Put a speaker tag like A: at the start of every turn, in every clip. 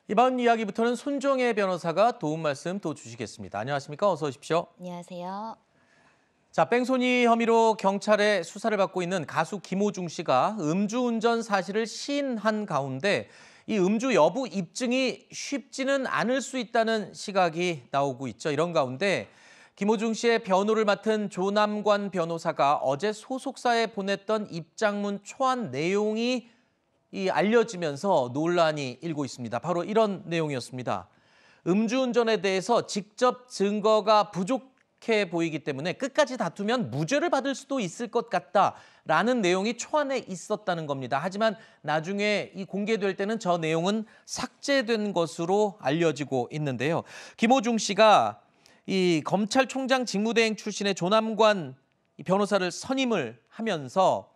A: 이번 이야기부터는 손정혜 변호사가 도움 말씀 또 주시겠습니다. 안녕하십니까? 어서 오십시오.
B: 안녕하세요.
A: 자, 뺑소니 혐의로 경찰의 수사를 받고 있는 가수 김호중 씨가 음주운전 사실을 시인한 가운데 이 음주 여부 입증이 쉽지는 않을 수 있다는 시각이 나오고 있죠. 이런 가운데 김호중 씨의 변호를 맡은 조남관 변호사가 어제 소속사에 보냈던 입장문 초안 내용이 알려지면서 논란이 일고 있습니다. 바로 이런 내용이었습니다. 음주운전에 대해서 직접 증거가 부족해 보이기 때문에 끝까지 다투면 무죄를 받을 수도 있을 것 같다라는 내용이 초안에 있었다는 겁니다. 하지만 나중에 공개될 때는 저 내용은 삭제된 것으로 알려지고 있는데요. 김호중 씨가 이 검찰총장 직무대행 출신의 조남관 변호사를 선임을 하면서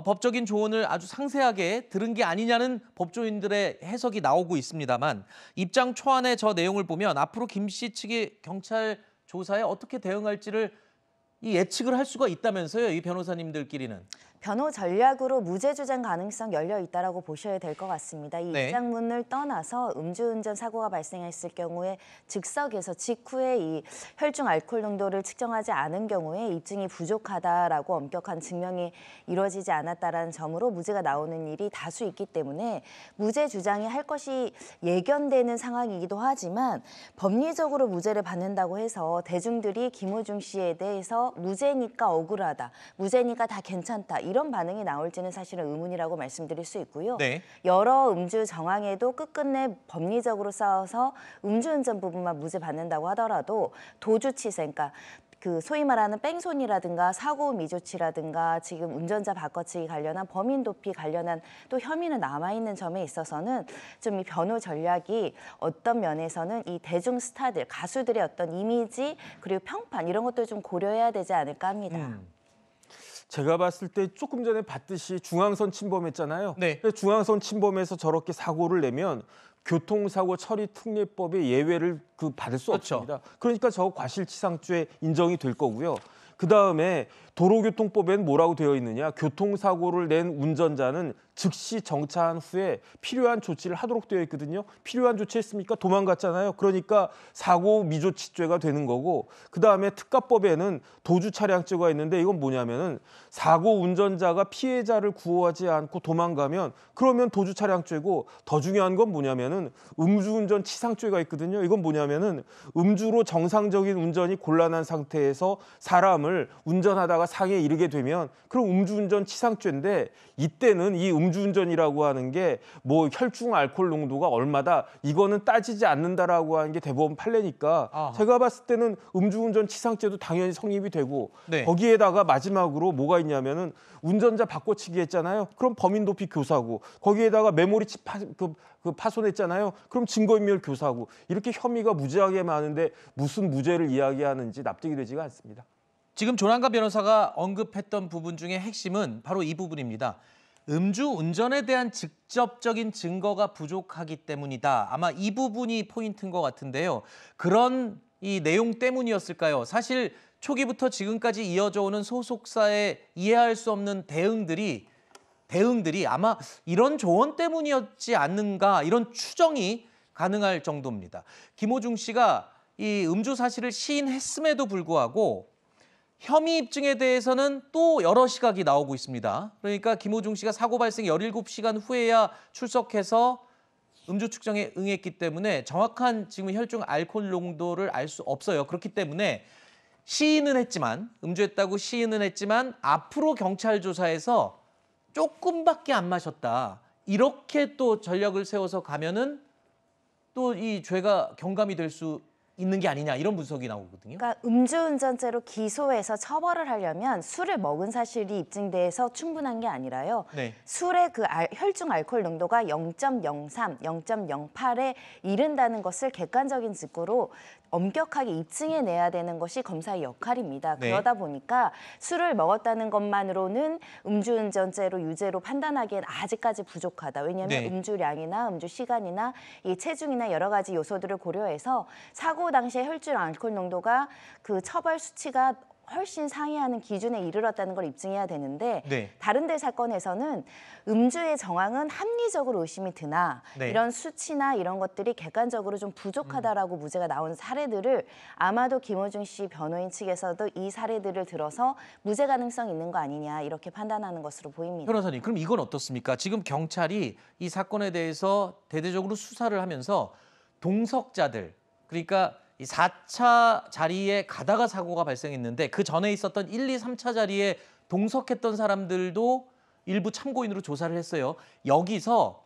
A: 법적인 조언을 아주 상세하게 들은 게 아니냐는 법조인들의 해석이 나오고 있습니다만 입장 초안의 저 내용을 보면 앞으로 김 씨 측이 경찰 조사에 어떻게 대응할지를 예측을 할 수가 있다면서요, 이 변호사님들끼리는.
B: 변호 전략으로 무죄 주장 가능성 열려 있다라고 보셔야 될 것 같습니다. 이
A: 네.
B: 입장문을 떠나서 음주운전 사고가 발생했을 경우에 즉석에서 직후에 이 혈중 알코올 농도를 측정하지 않은 경우에 입증이 부족하다라고 엄격한 증명이 이루어지지 않았다라는 점으로 무죄가 나오는 일이 다수 있기 때문에 무죄 주장이 할 것이 예견되는 상황이기도 하지만 법리적으로 무죄를 받는다고 해서 대중들이 김호중 씨에 대해서 무죄니까 억울하다, 무죄니까 다 괜찮다 이런 반응이 나올지는 사실은 의문이라고 말씀드릴 수 있고요.
A: 네.
B: 여러 음주 정황에도 끝끝내 법리적으로 싸워서 음주운전 부분만 무죄 받는다고 하더라도 도주치세, 그러니까 그 소위 말하는 뺑소니라든가 사고 미조치라든가 지금 운전자 바꿔치기 관련한 범인 도피 관련한 또 혐의는 남아있는 점에 있어서는 좀 이 변호 전략이 어떤 면에서는 이 대중 스타들, 가수들의 어떤 이미지 그리고 평판 이런 것들 좀 고려해야 되지 않을까 합니다.
C: 제가 봤을 때 조금 전에 봤듯이 중앙선 침범했잖아요.
A: 네.
C: 중앙선 침범해서 저렇게 사고를 내면 교통사고 처리 특례법의 예외를 받을 수
A: 그렇죠.
C: 없습니다. 그러니까 저 과실치상죄 인정이 될 거고요. 그다음에 도로교통법에는 뭐라고 되어 있느냐? 교통사고를 낸 운전자는 즉시 정차한 후에 필요한 조치를 하도록 되어 있거든요. 필요한 조치했습니까? 도망갔잖아요. 그러니까 사고 미조치죄가 되는 거고 그다음에 특가법에는 도주차량죄가 있는데 이건 뭐냐면은 사고 운전자가 피해자를 구호하지 않고 도망가면 그러면 도주차량죄고 더 중요한 건 뭐냐면은 음주운전 치상죄가 있거든요. 이건 뭐냐면은 음주로 정상적인 운전이 곤란한 상태에서 사람을 운전하다가 상해에 이르게 되면 그럼 음주운전 치상죄인데 이때는 이 음주운전이라고 하는 게 뭐 혈중 알코올 농도가 얼마다 이거는 따지지 않는다라고 하는 게 대법원 판례니까
A: 아하.
C: 제가 봤을 때는 음주운전 치상죄도 당연히 성립이 되고
A: 네.
C: 거기에다가 마지막으로 뭐가 있냐면은 운전자 바꿔치기 했잖아요. 그럼 범인 도피 교사고 거기에다가 메모리 칩 파손했잖아요. 그럼 증거인멸 교사고 이렇게 혐의가 무지하게 많은데 무슨 무죄를 이야기하는지 납득이 되지가 않습니다.
A: 지금 조남관 변호사가 언급했던 부분 중에 핵심은 바로 이 부분입니다. 음주운전에 대한 직접적인 증거가 부족하기 때문이다. 아마 이 부분이 포인트인 것 같은데요. 그런 이 내용 때문이었을까요? 사실 초기부터 지금까지 이어져 오는 소속사의 이해할 수 없는 대응들이 아마 이런 조언 때문이었지 않는가 이런 추정이 가능할 정도입니다. 김호중 씨가 이 음주 사실을 시인했음에도 불구하고 혐의 입증에 대해서는 또 여러 시각이 나오고 있습니다. 그러니까 김호중 씨가 사고 발생 17시간 후에야 출석해서 음주 측정에 응했기 때문에 정확한 지금 혈중 알코올 농도를 알 수 없어요. 그렇기 때문에 시인은 했지만 음주했다고 시인은 했지만 앞으로 경찰 조사에서 조금밖에 안 마셨다. 이렇게 또 전략을 세워서 가면은 또 이 죄가 경감이 될 수 있는 게 아니냐 이런 분석이 나오거든요.
B: 그러니까 음주운전죄로 기소해서 처벌을 하려면 술을 먹은 사실이 입증돼서 충분한 게 아니라요.
A: 네.
B: 술의 그 혈중 알코올 농도가 0.03, 0.08에 이른다는 것을 객관적인 증거로 엄격하게 입증해내야 되는 것이 검사의 역할입니다.
A: 네.
B: 그러다 보니까 술을 먹었다는 것만으로는 음주운전죄로 유죄로 판단하기엔 아직까지 부족하다. 왜냐하면
A: 네.
B: 음주량이나 음주 시간이나 이 체중이나 여러 가지 요소들을 고려해서 사고 당시에 혈중 알코올 농도가 그 처벌 수치가 훨씬 상회하는 기준에 이르렀다는 걸 입증해야 되는데
A: 네.
B: 다른 데 사건에서는 음주의 정황은 합리적으로 의심이 드나
A: 네.
B: 이런 수치나 이런 것들이 객관적으로 좀 부족하다라고 무죄가 나온 사례들을 아마도 김호중 씨 변호인 측에서도 이 사례들을 들어서 무죄 가능성 있는 거 아니냐 이렇게 판단하는 것으로 보입니다.
A: 변호사님, 그럼 이건 어떻습니까? 지금 경찰이 이 사건에 대해서 대대적으로 수사를 하면서 동석자들, 그러니까 이 4차 자리에 가다가 사고가 발생했는데 그 전에 있었던 1, 2, 3차 자리에 동석했던 사람들도 일부 참고인으로 조사를 했어요. 여기서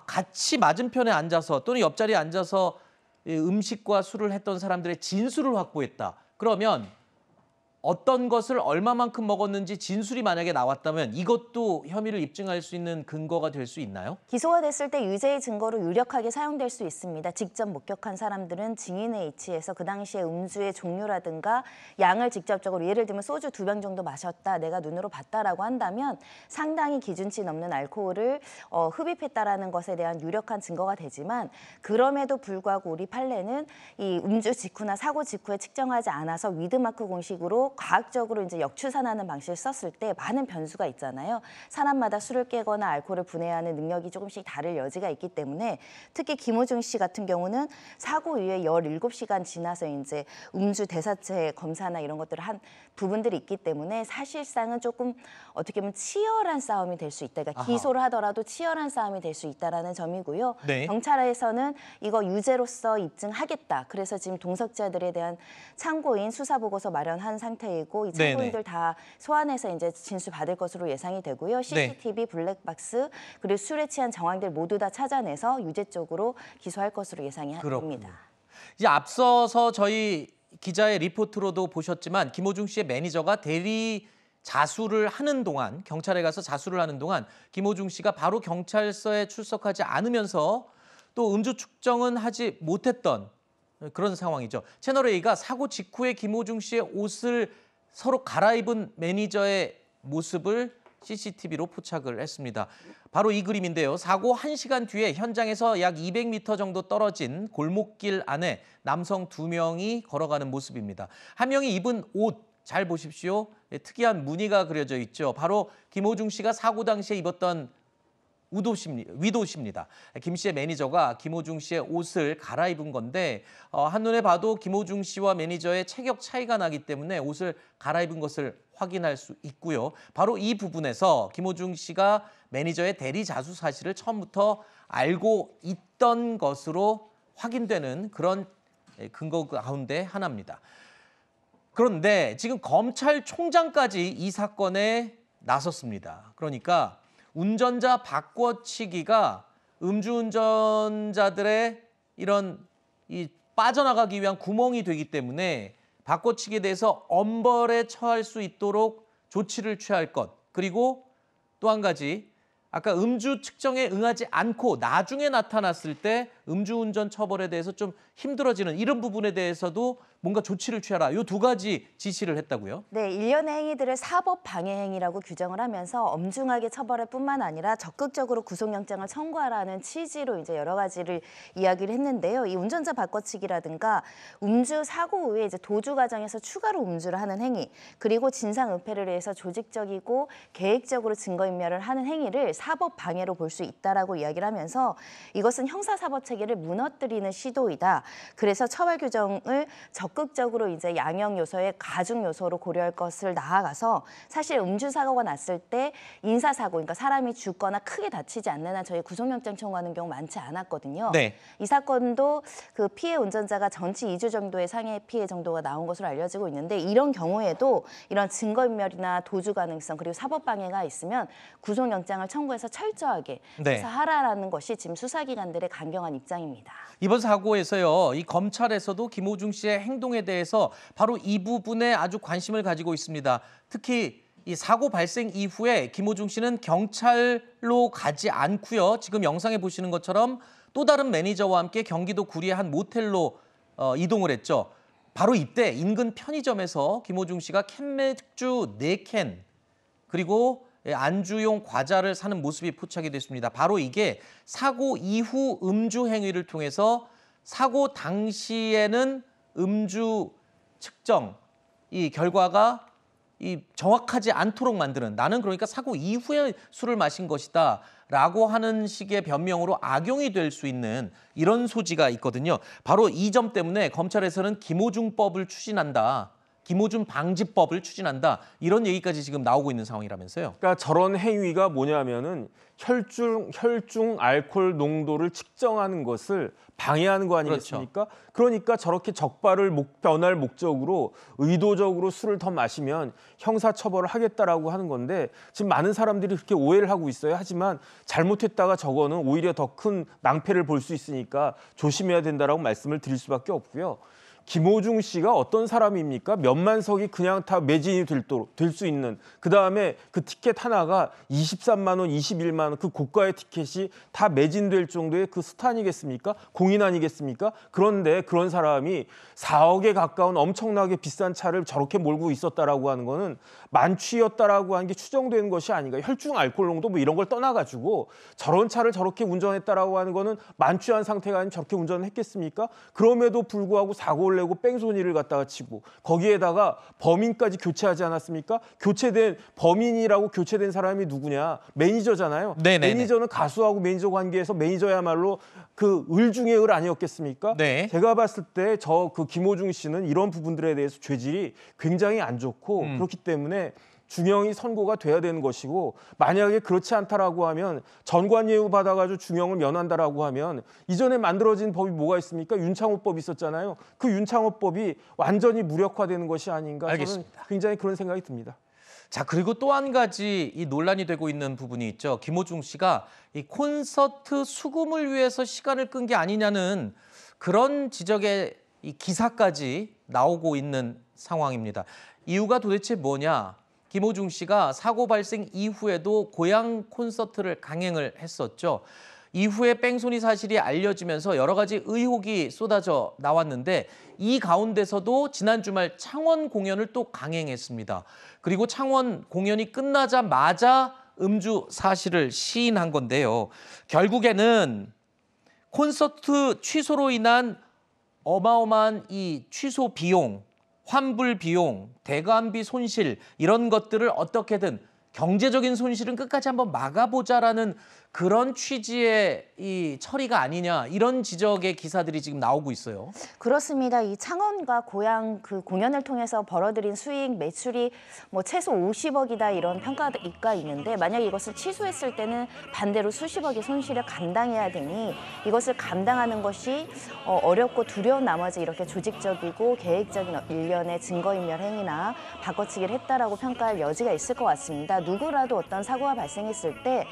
A: 같이 맞은편에 앉아서 또는 옆자리에 앉아서 음식과 술을 했던 사람들의 진술을 확보했다. 그러면 어떤 것을 얼마만큼 먹었는지 진술이 만약에 나왔다면 이것도 혐의를 입증할 수 있는 근거가 될 수 있나요?
B: 기소가 됐을 때 유죄의 증거로 유력하게 사용될 수 있습니다. 직접 목격한 사람들은 증인에 위치해서 그 당시에 음주의 종류라든가 양을 직접적으로 예를 들면 소주 2병 정도 마셨다, 내가 눈으로 봤다라고 한다면 상당히 기준치 넘는 알코올을 흡입했다라는 것에 대한 유력한 증거가 되지만 그럼에도 불구하고 우리 판례는 이 음주 직후나 사고 직후에 측정하지 않아서 위드마크 공식으로 과학적으로 이제 역추산하는 방식을 썼을 때 많은 변수가 있잖아요. 사람마다 술을 깨거나 알코올을 분해하는 능력이 조금씩 다를 여지가 있기 때문에 특히 김호중 씨 같은 경우는 사고 이후에 17시간 지나서 이제 음주 대사체 검사나 이런 것들을 한 부분들이 있기 때문에 사실상은 조금 어떻게 보면 치열한 싸움이 될 수 있다. 그러니까 기소를 하더라도 치열한 싸움이 될 수 있다라는 점이고요.
A: 네.
B: 경찰에서는 이거 유죄로서 입증하겠다. 그래서 지금 동석자들에 대한 참고인 수사 보고서 마련한 상태이고 이 참고인들 다 소환해서 이제 진술 받을 것으로 예상이 되고요. CCTV, 블랙박스 그리고 술에 취한 정황들 모두 다 찾아내서 유죄 쪽으로 기소할 것으로 예상이 됩니다.
A: 이제 앞서서 저희 기자의 리포트로도 보셨지만 김호중 씨의 매니저가 대리 자수를 하는 동안 경찰에 가서 자수를 하는 동안 김호중 씨가 바로 경찰서에 출석하지 않으면서 또 음주 측정은 하지 못했던 그런 상황이죠. 채널A가 사고 직후에 김호중 씨의 옷을 서로 갈아입은 매니저의 모습을 CCTV로 포착을 했습니다. 바로 이 그림인데요. 사고 1시간 뒤에 현장에서 약 200m 정도 떨어진 골목길 안에 남성 2명이 걸어가는 모습입니다. 한 명이 입은 옷 잘 보십시오. 특이한 무늬가 그려져 있죠. 바로 김호중 씨가 사고 당시에 입었던 위도십니다. 김 씨의 매니저가 김호중 씨의 옷을 갈아입은 건데 한눈에 봐도 김호중 씨와 매니저의 체격 차이가 나기 때문에 옷을 갈아입은 것을 확인할 수 있고요. 바로 이 부분에서 김호중 씨가 매니저의 대리 자수 사실을 처음부터 알고 있던 것으로 확인되는 그런 근거 가운데 하나입니다. 그런데 지금 검찰총장까지 이 사건에 나섰습니다. 그러니까 운전자 바꿔치기가 음주운전자들의 이런 빠져나가기 위한 구멍이 되기 때문에 바꿔치기에 대해서 엄벌에 처할 수 있도록 조치를 취할 것. 그리고 또 한 가지, 아까 음주 측정에 응하지 않고 나중에 나타났을 때 음주운전 처벌에 대해서 좀 힘들어지는 이런 부분에 대해서도 뭔가 조치를 취하라. 이 2가지 지시를 했다고요?
B: 네, 일련의 행위들을 사법 방해 행위라고 규정을 하면서 엄중하게 처벌할 뿐만 아니라 적극적으로 구속영장을 청구하라는 취지로 이제 여러 가지를 이야기를 했는데요. 이 운전자 바꿔치기라든가 음주 사고 후에 이제 도주 과정에서 추가로 음주를 하는 행위, 그리고 진상은폐를 위해서 조직적이고 계획적으로 증거인멸을 하는 행위를 사법 방해로 볼 수 있다라고 이야기를 하면서 이것은 형사사법 체계를 무너뜨리는 시도이다. 그래서 처벌 규정을 적극적으로 이제 양형 요소의 가중 요소로 고려할 것을 나아가서 사실 음주 사고가 났을 때 인사사고, 그러니까 사람이 죽거나 크게 다치지 않는 한 저희 구속영장 청구하는 경우 많지 않았거든요.
A: 네.
B: 이 사건도 그 피해 운전자가 전치 2주 정도의 상해 피해 정도가 나온 것으로 알려지고 있는데 이런 경우에도 이런 증거인멸이나 도주 가능성 그리고 사법방해가 있으면 구속영장을 청구해서 철저하게 수사하라라는 것이 지금 수사기관들의 강경한 입장입니다.
A: 이번 사고에서요, 이 검찰에서도 김호중 씨의 행동에 대해서 바로 이 부분에 아주 관심을 가지고 있습니다. 특히 이 사고 발생 이후에 김호중 씨는 경찰로 가지 않고요. 지금 영상에 보시는 것처럼 또 다른 매니저와 함께 경기도 구리의 한 모텔로 이동을 했죠. 바로 이때 인근 편의점에서 김호중 씨가 캔맥주 4캔 그리고 안주용 과자를 사는 모습이 포착이 됐습니다. 바로 이게 사고 이후 음주 행위를 통해서 사고 당시에는 음주 측정 이 결과가 이 정확하지 않도록 만드는, 나는 그러니까 사고 이후에 술을 마신 것이다라고 하는 식의 변명으로 악용이 될 수 있는 이런 소지가 있거든요. 바로 이 점 때문에 검찰에서는 김오중법을 추진한다. 김오중 방지법을 추진한다. 이런 얘기까지 지금 나오고 있는 상황이라면서요.
C: 그러니까 저런 행위가 뭐냐면은 혈중 알코올 농도를 측정하는 것을 방해하는 거 아니겠습니까? 그러니까 저렇게 적발을 변할 목적으로 의도적으로 술을 더 마시면 형사 처벌을 하겠다라고 하는 건데, 지금 많은 사람들이 그렇게 오해를 하고 있어요. 하지만 잘못했다가 저거는 오히려 더 큰 낭패를 볼 수 있으니까 조심해야 된다라고 말씀을 드릴 수밖에 없고요. 김오중 씨가 어떤 사람입니까? 몇만 석이 그냥 다 매진이 될 수 있는, 그다음에 그 티켓 하나가 23만 원, 21만 원, 그 고가의 티켓이 다 매진될 정도의 그 스타 아니겠습니까? 공인 아니겠습니까? 그런데 그런 사람이 4억에 가까운 엄청나게 비싼 차를 저렇게 몰고 있었다라고 하는 거는 만취였다라고 하는 게 추정되는 것이 아닌가. 혈중 알코올 농도 뭐 이런 걸 떠나가지고 저런 차를 저렇게 운전했다라고 하는 거는 만취한 상태가 아닌 저렇게 운전을 했겠습니까? 그럼에도 불구하고 사고를 내고 뺑소니를 갖다가 치고 거기에다가 범인까지 교체하지 않았습니까? 교체된 범인이라고 교체된 사람이 누구냐? 매니저잖아요.
A: 네네네.
C: 매니저는 가수하고 매니저 관계에서 매니저야말로 그 을 중에 을 아니었겠습니까?
A: 네.
C: 제가 봤을 때 저 그 김오중 씨는 이런 부분들에 대해서 죄질이 굉장히 안 좋고 그렇기 때문에 중형이 선고가 돼야 되는 것이고, 만약에 그렇지 않다라고 하면 전관예우 받아가지고 중형을 면한다라고 하면 이전에 만들어진 법이 뭐가 있습니까? 윤창호법이 있었잖아요. 그 윤창호법이 완전히 무력화되는 것이 아닌가.
A: 알겠습니다.
C: 저는 굉장히 그런 생각이 듭니다.
A: 자, 그리고 또 한 가지 이 논란이 되고 있는 부분이 있죠. 김오중 씨가 이 콘서트 수금을 위해서 시간을 끈 게 아니냐는 그런 지적의 이 기사까지 나오고 있는 상황입니다. 이유가 도대체 뭐냐? 김오중 씨가 사고 발생 이후에도 고향 콘서트를 강행을 했었죠. 이후에 뺑소니 사실이 알려지면서 여러 가지 의혹이 쏟아져 나왔는데, 이 가운데서도 지난 주말 창원 공연을 또 강행했습니다. 그리고 창원 공연이 끝나자마자 음주 사실을 시인한 건데요. 결국에는 콘서트 취소로 인한 어마어마한 이 취소 비용, 환불 비용, 대관비 손실, 이런 것들을 어떻게든 경제적인 손실은 끝까지 한번 막아보자라는 그런 취지의 이 처리가 아니냐, 이런 지적의 기사들이 지금 나오고 있어요.
B: 그렇습니다. 이 창원과 고향 그 공연을 통해서 벌어들인 수익 매출이 뭐 최소 50억이다 이런 평가가 있는데, 만약 이것을 취소했을 때는 반대로 수십억의 손실을 감당해야 되니 이것을 감당하는 것이 어렵고 두려운 나머지 이렇게 조직적이고 계획적인 일련의 증거인멸 행위나 바꿔치기를 했다라고 평가할 여지가 있을 것 같습니다. 누구라도 어떤 사고가 발생했을 때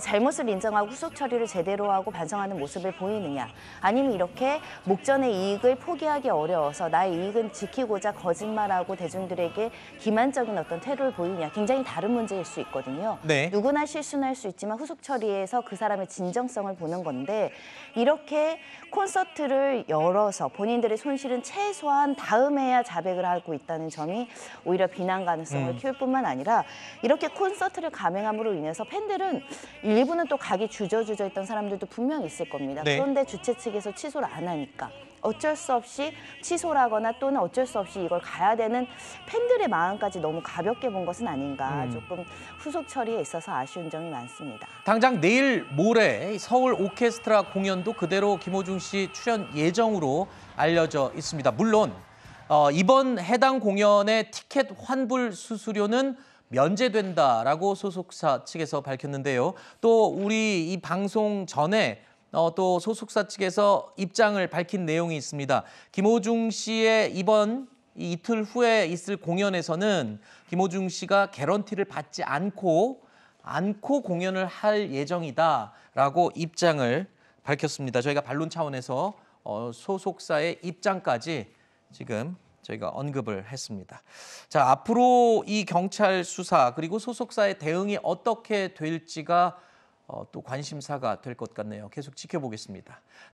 B: 잘못을 인정하고 후속 처리를 제대로 하고 반성하는 모습을 보이느냐, 아니면 이렇게 목전의 이익을 포기하기 어려워서 나의 이익은 지키고자 거짓말하고 대중들에게 기만적인 어떤 태도를 보이느냐, 굉장히 다른 문제일 수 있거든요.
A: 네.
B: 누구나 실수는 할 수 있지만 후속 처리에서 그 사람의 진정성을 보는 건데, 이렇게 콘서트를 열어서 본인들의 손실은 최소한 다음에야 자백을 하고 있다는 점이 오히려 비난 가능성을 키울 뿐만 아니라, 이렇게 콘서트를 감행함으로 인해서 팬들은 일부는 또 각이 주저주저 있던 사람들도 분명히 있을 겁니다.
A: 네.
B: 그런데 주최 측에서 취소를 안 하니까 어쩔 수 없이 취소라거나 또는 어쩔 수 없이 이걸 가야 되는 팬들의 마음까지 너무 가볍게 본 것은 아닌가, 조금 후속 처리에 있어서 아쉬운 점이 많습니다.
A: 당장 내일 모레 서울 오케스트라 공연도 그대로 김오중 씨 출연 예정으로 알려져 있습니다. 물론 이번 해당 공연의 티켓 환불 수수료는 면제된다라고 소속사 측에서 밝혔는데요. 또 우리 이 방송 전에 또 소속사 측에서 입장을 밝힌 내용이 있습니다. 김오중 씨의 이번 이틀 후에 있을 공연에서는 김오중 씨가 개런티를 받지 않고 공연을 할 예정이다라고 입장을 밝혔습니다. 저희가 반론 차원에서 소속사의 입장까지 지금 저희가 언급을 했습니다. 자, 앞으로 이 경찰 수사 그리고 소속사의 대응이 어떻게 될지가 또 관심사가 될 것 같네요. 계속 지켜보겠습니다.